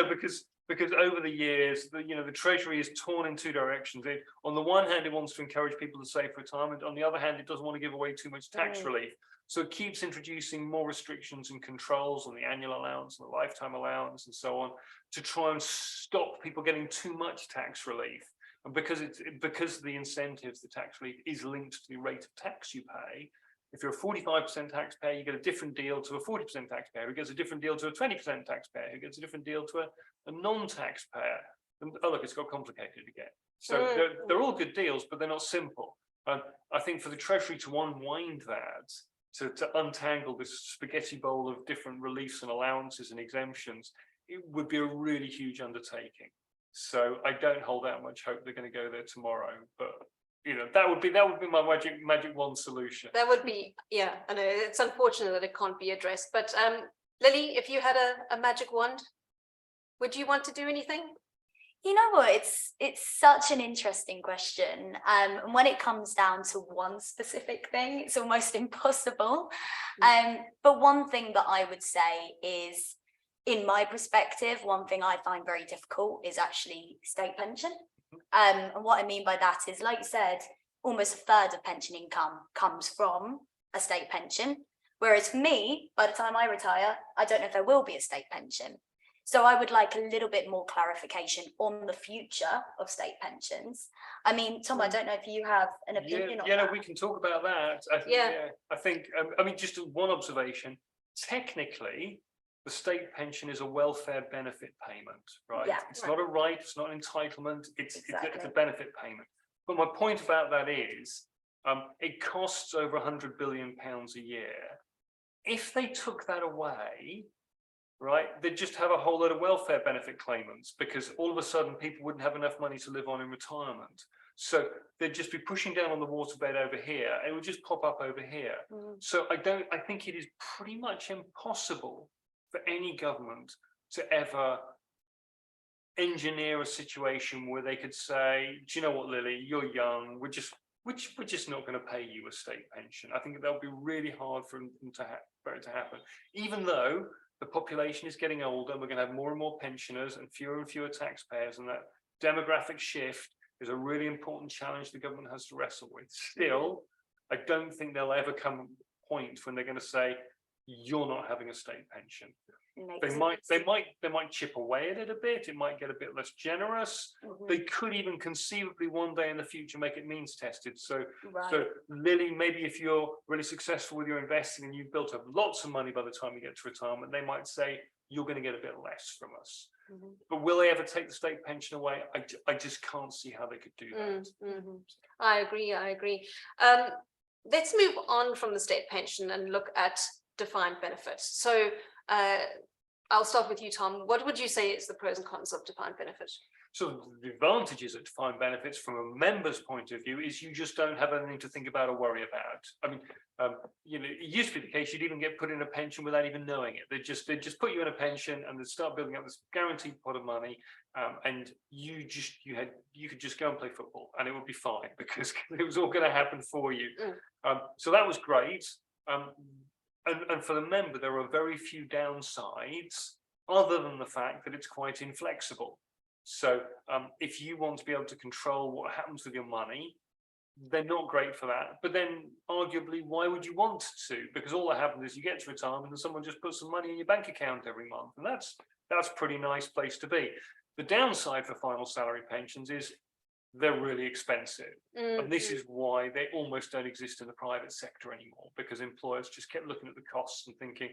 because because over the years, the Treasury is torn in 2 directions. On the one hand, it wants to encourage people to save for retirement. On the other hand, it doesn't want to give away too much tax relief. So it keeps introducing more restrictions and controls on the annual allowance and the lifetime allowance and so on to try and stop people getting too much tax relief. And because the incentives, the tax relief is linked to the rate of tax you pay. If you're a 45% taxpayer, you get a different deal to a 40% taxpayer, who gets a different deal to a 20% taxpayer, who gets a different deal to a non-taxpayer. And oh, look, it's got complicated again. So they're all good deals, but they're not simple. And I think for the Treasury to unwind that, to untangle this spaghetti bowl of different reliefs and allowances and exemptions, it would be a really huge undertaking. So I don't hold out much hope they're going to go there tomorrow, but that would be my magic wand solution. That would be, yeah. I know it's unfortunate that it can't be addressed, but Lily, if you had a magic wand, would you want to do anything? You know what, it's such an interesting question. And when it comes down to one specific thing, it's almost impossible. But one thing that I would say is, in my perspective, one thing I find very difficult is actually state pension. And what I mean by that is, like you said, almost a third of pension income comes from a state pension. Whereas for me, by the time I retire, I don't know if there will be a state pension. So I would like a little bit more clarification on the future of state pensions. I mean, Tom, I don't know if you have an opinion on that. No, we can talk about that. I think, just one observation. Technically, the state pension is a welfare benefit payment, right? Yeah, it's not a right, it's not an entitlement, it's a benefit payment. But my point about that is, it costs over £100 billion a year. If they took that away, right, they'd just have a whole load of welfare benefit claimants, because all of a sudden people wouldn't have enough money to live on in retirement. So they'd just be pushing down on the waterbed over here, and it would just pop up over here. So I think it is pretty much impossible for any government to ever engineer a situation where they could say, do you know what, Lily, you're young, we're just not going to pay you a state pension. I think that would be really hard for it to happen, even though the population is getting older, and we're going to have more and more pensioners and fewer taxpayers, and that demographic shift is a really important challenge the government has to wrestle with. Still, I don't think there'll ever come a point when they're going to say, you're not having a state pension. They might chip away at it a bit. It might get a bit less generous. They could even conceivably one day in the future make it means tested. So Lily, maybe if you're really successful with your investing and you've built up lots of money by the time you get to retirement, they might say you're going to get a bit less from us. But will they ever take the state pension away? I just can't see how they could do that. I agree. Let's move on from the state pension and look at defined benefit. So I'll start with you, Tom. What would you say is the pros and cons of defined benefit? So the advantages of defined benefits from a member's point of view is you just don't have anything to think about or worry about. I mean, it used to be the case you'd even get put in a pension without even knowing it. They'd just put you in a pension and they'd start building up this guaranteed pot of money, and you could just go and play football and it would be fine because it was all going to happen for you. So that was great. And for the member, there are very few downsides other than the fact that it's quite inflexible. So if you want to be able to control what happens with your money, they're not great for that. But then arguably, why would you want to? Because all that happens is you get to retirement and someone just puts some money in your bank account every month. And that's a pretty nice place to be. The downside for final salary pensions is they're really expensive. And this is why they almost don't exist in the private sector anymore, because employers just kept looking at the costs and thinking,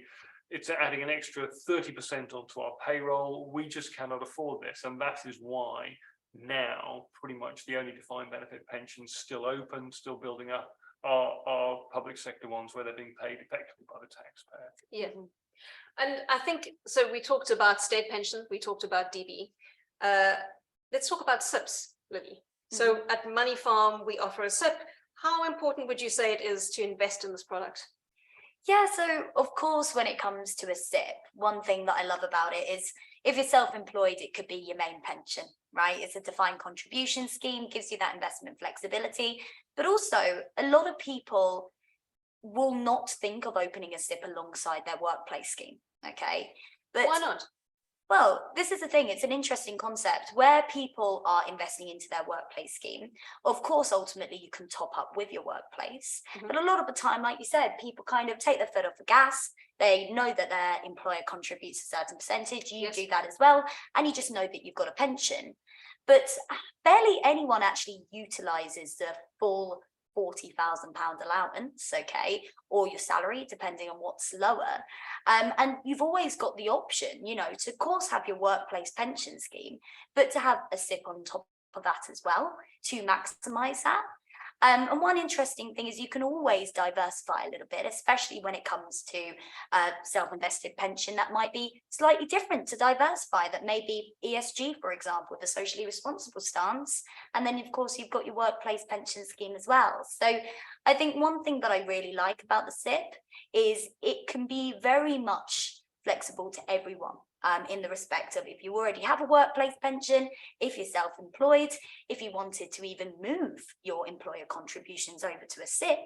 it's adding an extra 30% onto our payroll. We just cannot afford this. And that is why now pretty much the only defined benefit pensions still open, still building up are public sector ones where they're being paid effectively by the taxpayer. Yeah. And I think, so we talked about state pension, we talked about DB. Let's talk about SIPs, Lily. So at Moneyfarm, we offer a SIP. How important would you say it is to invest in this product? Yeah, so of course, when it comes to a SIP, one thing that I love about it is if you're self-employed, it could be your main pension, right? It's a defined contribution scheme, gives you that investment flexibility. But also, a lot of people will not think of opening a SIP alongside their workplace scheme, okay? But why not? Well, this is the thing, it's an interesting concept where people are investing into their workplace scheme. Of course, ultimately, you can top up with your workplace. But a lot of the time, like you said, people kind of take their foot off the gas. They know that their employer contributes a certain percentage. You do that as well. And you just know that you've got a pension. But barely anyone actually utilizes the full £40,000 allowance, okay, or your salary, depending on what's lower. And you've always got the option, to of course have your workplace pension scheme, but to have a SIP on top of that as well to maximize that. And one interesting thing is you can always diversify a little bit, especially when it comes to self-invested pension that might be slightly different to diversify, that may be ESG, for example, the socially responsible stance. And then, of course, you've got your workplace pension scheme as well. So I think one thing that I really like about the SIP is it can be very much flexible to everyone. In the respect of if you already have a workplace pension, if you're self-employed, if you wanted to even move your employer contributions over to a SIP,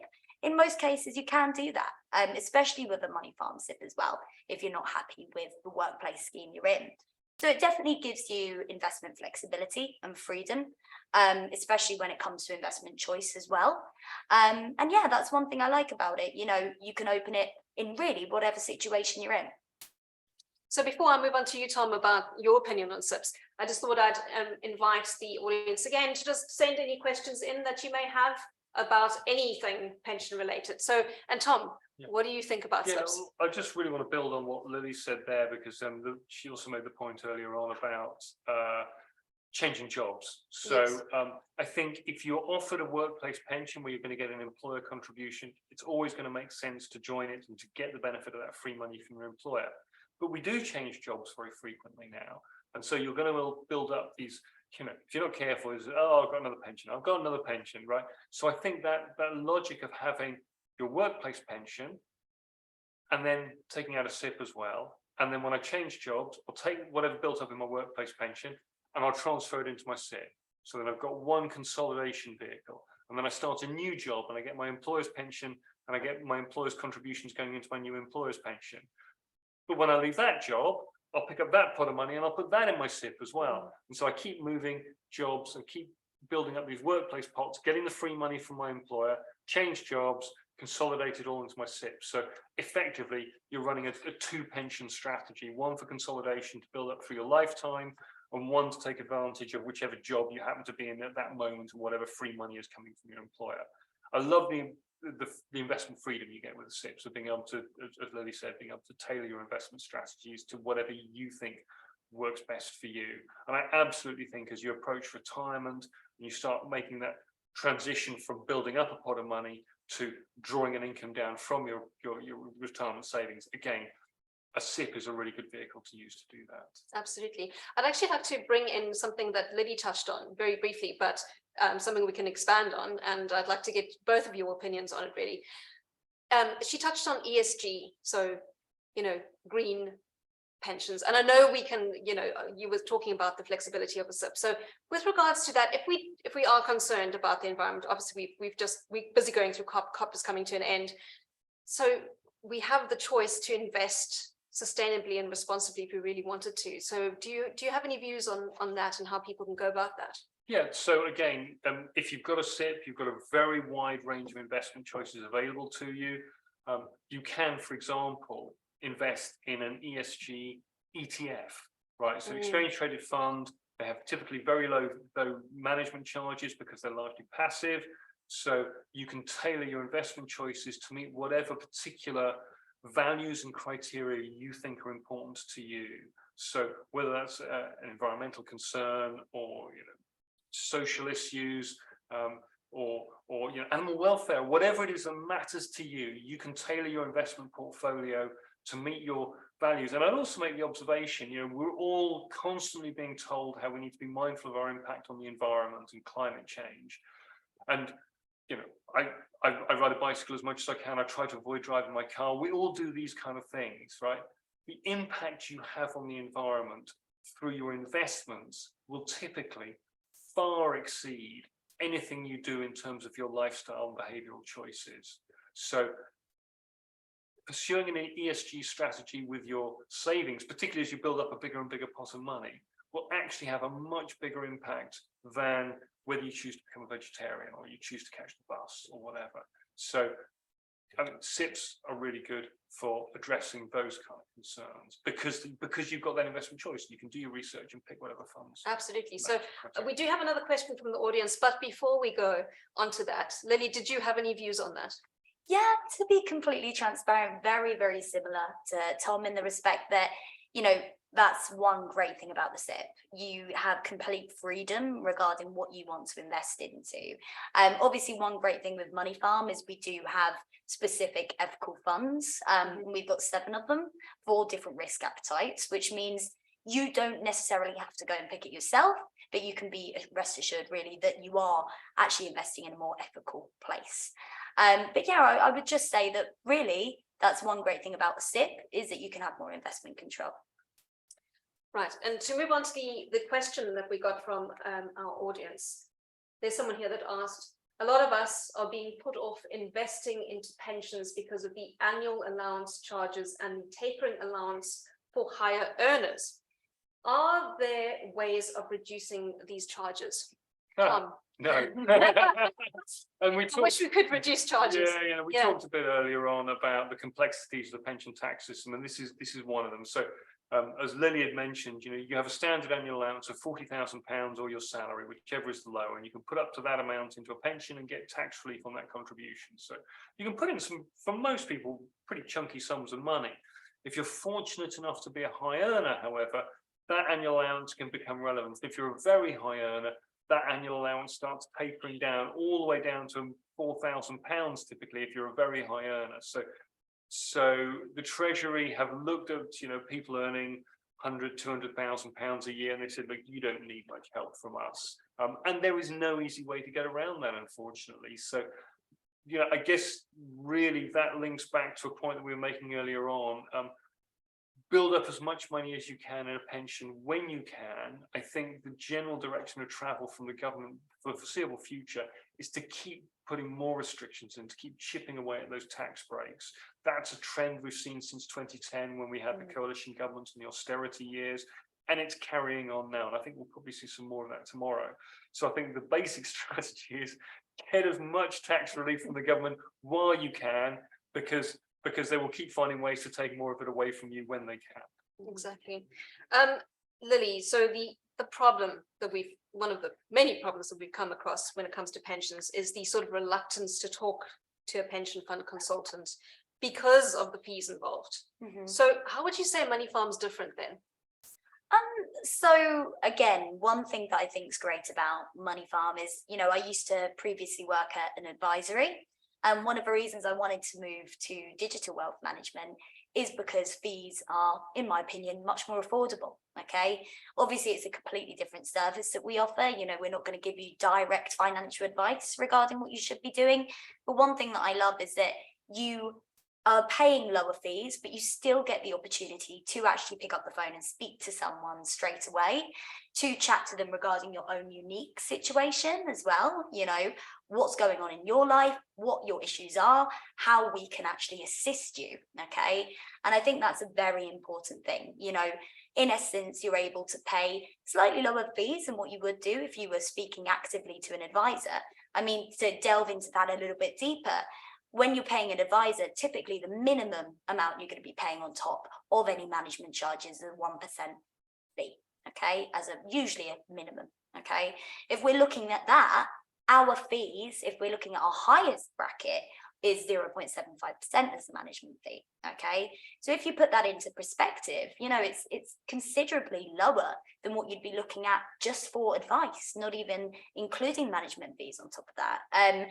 in most cases you can do that, especially with a Moneyfarm SIP as well, if you're not happy with the workplace scheme you're in. So it definitely gives you investment flexibility and freedom, especially when it comes to investment choice as well. And yeah, that's one thing I like about it. You can open it in really whatever situation you're in. So before I move on to you, Tom, about your opinion on SIPs, I just thought I'd invite the audience again to just send any questions in that you may have about anything pension related. So, and Tom, what do you think about SIPs? I just really want to build on what Lily said there, because she also made the point earlier on about changing jobs. So I think if you're offered a workplace pension where you're going to get an employer contribution, it's always going to make sense to join it and to get the benefit of that free money from your employer. But we do change jobs very frequently now. And so you're going to build up these, if you're not careful, I've got another pension, right? So I think that logic of having your workplace pension and then taking out a SIP as well. And then when I change jobs, I'll take whatever built up in my workplace pension and I'll transfer it into my SIP. So then I've got one consolidation vehicle. And then I start a new job and I get my employer's pension and I get my employer's contributions going into my new employer's pension. But when I leave that job, I'll pick up that pot of money and I'll put that in my SIP as well. And so I keep moving jobs and keep building up these workplace pots, getting the free money from my employer, change jobs, consolidate it all into my SIP. So effectively, you're running a two pension strategy, one for consolidation to build up for your lifetime, and one to take advantage of whichever job you happen to be in at that moment, or whatever free money is coming from your employer. I love the investment freedom you get with the SIP. So being able to, as Lily said, being able to tailor your investment strategies to whatever you think works best for you. And I absolutely think as you approach retirement and you start making that transition from building up a pot of money to drawing an income down from your retirement savings, again, a SIP is a really good vehicle to use to do that. Absolutely. I'd actually like to bring in something that Lily touched on very briefly, but something we can expand on, and I'd like to get both of your opinions on it really. She touched on ESG, so, green pensions. And I know we can, you were talking about the flexibility of a SIP. So with regards to that, if we are concerned about the environment, obviously we're busy going through COP is coming to an end. So we have the choice to invest sustainably and responsibly if we really wanted to. So do you have any views on that and how people can go about that? Yeah, so again, if you've got a SIP, you've got a very wide range of investment choices available to you. You can, for example, invest in an ESG ETF, right? So exchange traded fund, they have typically very low management charges because they're largely passive. So you can tailor your investment choices to meet whatever particular values and criteria you think are important to you. So whether that's an environmental concern or social issues, or animal welfare, whatever it is that matters to you, you can tailor your investment portfolio to meet your values. And I'd also make the observation, we're all constantly being told how we need to be mindful of our impact on the environment and climate change. And I ride a bicycle as much as I can. I try to avoid driving my car. We all do these kind of things, right? The impact you have on the environment through your investments will typically far exceed anything you do in terms of your lifestyle and behavioral choices. So pursuing an ESG strategy with your savings, particularly as you build up a bigger and bigger pot of money, will actually have a much bigger impact than whether you choose to become a vegetarian or you choose to catch the bus or whatever. So SIPs are really good for addressing those kind of concerns because you've got that investment choice. You can do your research and pick whatever funds. Absolutely. So we do have another question from the audience, but before we go on to that, Lily, did you have any views on that? Yeah, to be completely transparent, very, very similar to Tom in the respect that, that's one great thing about the SIP. You have complete freedom regarding what you want to invest into. Obviously, one great thing with Moneyfarm is we do have specific ethical funds. We've got 7 of them for all different risk appetites, which means you don't necessarily have to go and pick it yourself, but you can be rest assured really that you are actually investing in a more ethical place. But yeah, I would just say that really that's one great thing about the SIP is that you can have more investment control. Right, and to move on to the question that we got from our audience, there's someone here that asked, a lot of us are being put off investing into pensions because of the annual allowance charges and tapering allowance for higher earners. Are there ways of reducing these charges? No. And I wish we could reduce charges. Yeah, we talked a bit earlier on about the complexities of the pension tax system, and this is one of them. So as Lily had mentioned, you have a standard annual allowance of £40,000 or your salary, whichever is the lower, and you can put up to that amount into a pension and get tax relief on that contribution. So you can put in some, for most people, pretty chunky sums of money. If you're fortunate enough to be a high earner, however, that annual allowance can become relevant. If you're a very high earner, that annual allowance starts tapering down all the way down to £4,000 typically if you're a very high earner. So the Treasury have looked at people earning £100,000, £200,000 a year, and they said, look, you don't need much help from us. And there is no easy way to get around that, unfortunately. So I guess really that links back to a point that we were making earlier on. Build up as much money as you can in a pension when you can. I think the general direction of travel from the government for the foreseeable future is to keep putting more restrictions in, to keep chipping away at those tax breaks. That's a trend we've seen since 2010 when we had the coalition government and the austerity years, and it's carrying on now. And I think we'll probably see some more of that tomorrow. So I think the basic strategy is get as much tax relief from the government while you can, because they will keep finding ways to take more of it away from you when they can. Exactly. Lily, so the problem that one of the many problems that we've come across when it comes to pensions is the sort of reluctance to talk to a pension fund consultant because of the fees involved. So how would you say Moneyfarm's different then? So again, one thing that I think is great about Moneyfarm is, you know, I used to previously work at an advisory, and one of the reasons I wanted to move to digital wealth management is because fees are, in my opinion, much more affordable. Okay, obviously it's a completely different service that we offer. You know, we're not going to give you direct financial advice regarding what you should be doing, but one thing that I love is that you are paying lower fees, but you still get the opportunity to actually pick up the phone and speak to someone straight away, to chat to them regarding your own unique situation as well. You know, what's going on in your life, what your issues are, how we can actually assist you. Okay, and I think that's a very important thing. You know, in essence, you're able to pay slightly lower fees than what you would do if you were speaking actively to an advisor. I mean, to delve into that a little bit deeper, when you're paying an advisor, typically the minimum amount you're going to be paying on top of any management charges is a 1% fee, okay, as usually a minimum, okay. If we're looking at that, our fees, if we're looking at our highest bracket, is 0.75% as the management fee, okay. So if you put that into perspective, you know, it's considerably lower than what you'd be looking at just for advice, not even including management fees on top of that. And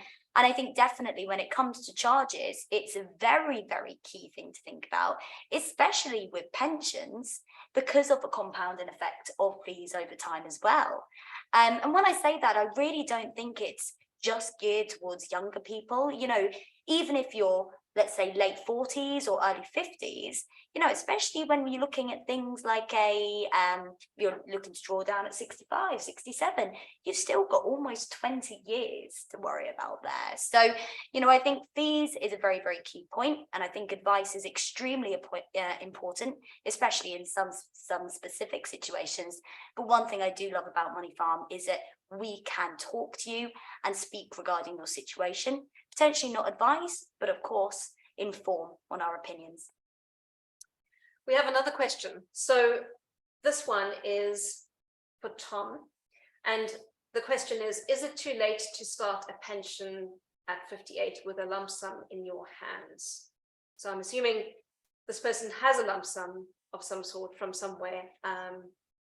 I think definitely when it comes to charges, it's a very, very key thing to think about, especially with pensions, because of the compounding effect of fees over time as well. And when I say that, I really don't think it's just geared towards younger people. You know, even if you're, let's say, late 40s or early 50s, you know, especially when you're looking at things like you're looking to draw down at 65, 67, you've still got almost 20 years to worry about there. So, you know, I think fees is a very, very key point, and I think advice is extremely important, especially in some specific situations. But one thing I do love about Moneyfarm is that we can talk to you and speak regarding your situation, potentially not advise, but of course inform on our opinions. We have another question. So this one is for Tom, and the question is it too late to start a pension at 58 with a lump sum in your hands? So I'm assuming this person has a lump sum of some sort from somewhere,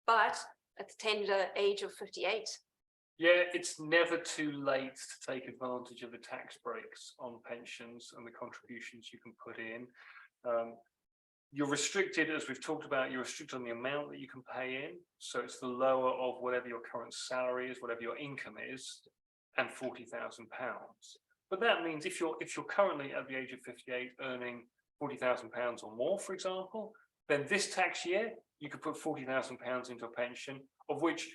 but at the tender age of 58. Yeah, it's never too late to take advantage of the tax breaks on pensions and the contributions you can put in. You're restricted, as we've talked about, you're restricted on the amount that you can pay in. So it's the lower of whatever your current salary is, whatever your income is, and £40,000. But that means if you're currently at the age of 58 earning £40,000 or more, for example, then this tax year you could put £40,000 into a pension, of which,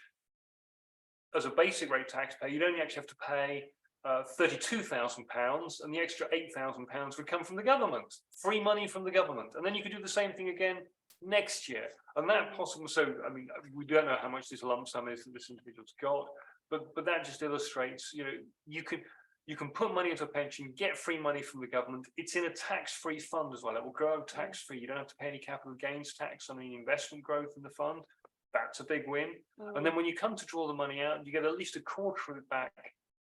as a basic rate taxpayer, you'd only actually have to pay £32,000, and the extra £8,000 would come from the government, free money from the government. And then you could do the same thing again next year. And that possible, so I mean, we don't know how much this lump sum is that this individual's got, but that just illustrates, you know, you can put money into a pension, get free money from the government. It's in a tax-free fund as well. It will grow tax-free. You don't have to pay any capital gains tax on any investment growth in the fund. That's a big win. And then when you come to draw the money out, you get at least a quarter of it back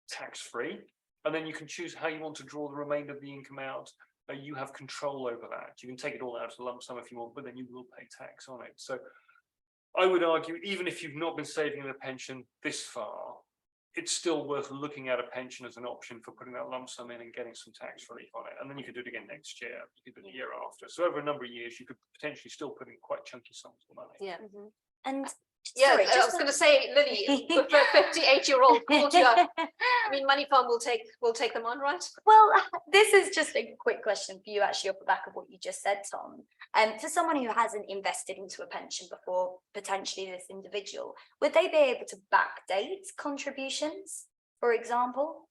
tax-free, and then you can choose how you want to draw the remainder of the income out. You have control over that. You can take it all out as a lump sum if you want, but then you will pay tax on it. So I would argue, even if you've not been saving in a pension this far, it's still worth looking at a pension as an option for putting that lump sum in and getting some tax relief on it. And then you could do it again next year, you could do it the year after. So over a number of years, you could potentially still put in quite chunky sums of money. Yeah. And yeah, sorry, I was going to say, Lily, with a 58-year-old called you up, I mean, Moneyfarm will take them on, right? Well, this is just a quick question for you, actually, off the back of what you just said, Tom. For someone who hasn't invested into a pension before, potentially this individual, would they be able to backdate contributions for example?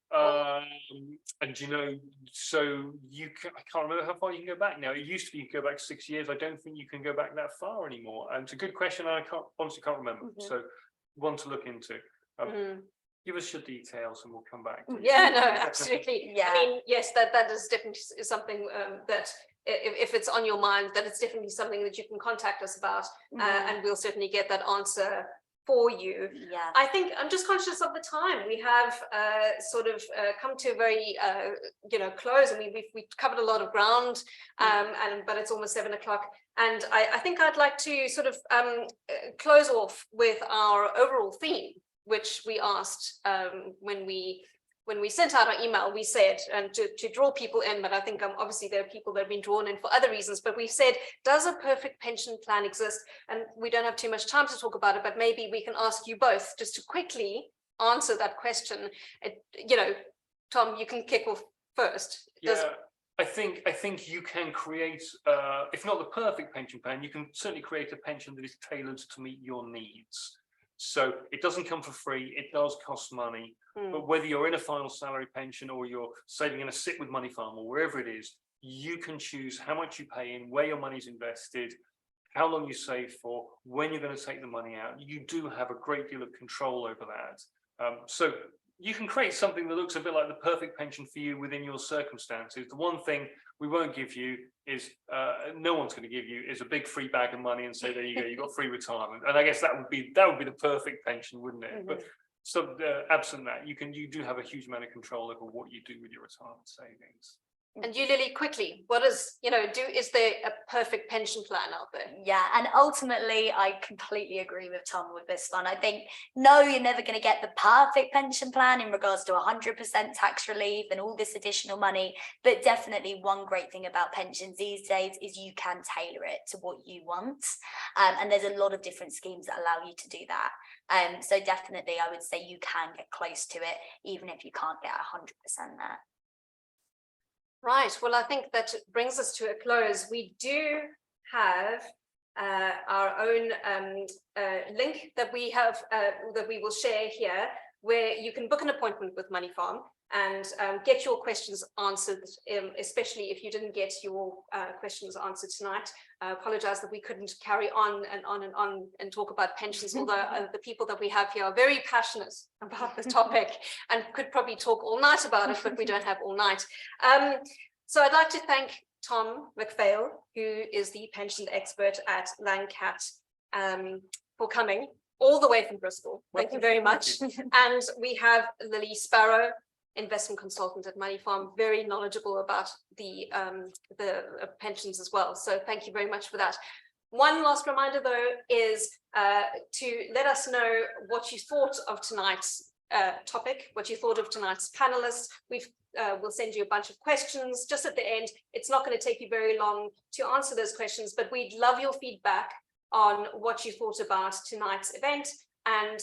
And you know, so I can't remember how far you can go back now. It used to be you could go back 6 years. I don't think you can go back that far anymore. And it's a good question. I honestly can't remember. So one to look into. Give us your details and we'll come back to you. Yeah, no, absolutely. Yeah. I mean, yes, that is definitely something that if it's on your mind, that it's definitely something that you can contact us about, and we'll certainly get that answer for you. Yeah. I think I'm just conscious of the time. We have sort of come to a very close. I mean, we've covered a lot of ground, but it's almost 7 o'clock. And I think I'd like to sort of close off with our overall theme, which we asked when we sent out our email. We said, and to draw people in, but I think obviously there are people that have been drawn in for other reasons, but we said, does a perfect pension plan exist? And we don't have too much time to talk about it, but maybe we can ask you both just to quickly answer that question. Tom, you can kick off first. I think you can create, if not the perfect pension plan, you can certainly create a pension that is tailored to meet your needs. So it doesn't come for free, it does cost money, but whether you're in a final salary pension or you're saving in a SIP with Moneyfarm or wherever it is, you can choose how much you pay in, where your money's invested, how long you save for, when you're going to take the money out. You do have a great deal of control over that. So you can create something that looks a bit like the perfect pension for you within your circumstances. The one thing we won't give you is, no one's going to give you, is a big free bag of money and say, there you go, you've got free retirement. And I guess that would be the perfect pension, wouldn't it? But so absent that, you do have a huge amount of control over what you do with your retirement savings. And you, Lily, quickly, what is, is there a perfect pension plan out there? Yeah, and ultimately, I completely agree with Tom with this one. I think, no, you're never going to get the perfect pension plan in regards to 100% tax relief and all this additional money. But definitely one great thing about pensions these days is you can tailor it to what you want. And there's a lot of different schemes that allow you to do that. So definitely, I would say you can get close to it, even if you can't get 100% there. Right. Well, I think that brings us to a close. We do have our own link that we have that we will share here, where you can book an appointment with Moneyfarm and get your questions answered, especially if you didn't get your questions answered tonight. I apologize that we couldn't carry on and talk about pensions, although the people that we have here are very passionate about the topic and could probably talk all night about it, but we don't have all night. So I'd like to thank Tom McPhail, who is the pension expert at Langcat, for coming all the way from Bristol. Thank you very much. And we have Lily Sparrow, investment consultant at Moneyfarm, very knowledgeable about the pensions as well. So thank you very much for that. One last reminder, though, is to let us know what you thought of tonight's topic, what you thought of tonight's panelists. We'll send you a bunch of questions just at the end. It's not going to take you very long to answer those questions, but we'd love your feedback on what you thought about tonight's event. And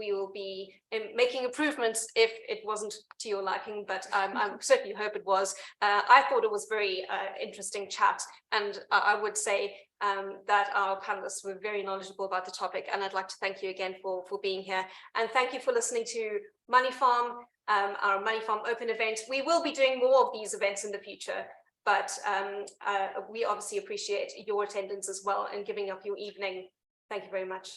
we will be making improvements if it wasn't to your liking, but I certainly hope it was. I thought it was very interesting chat, and I would say that our panelists were very knowledgeable about the topic, and I'd like to thank you again for being here. And thank you for listening to Moneyfarm, our Moneyfarm Open event. We will be doing more of these events in the future, but we obviously appreciate your attendance as well and giving up your evening. Thank you very much.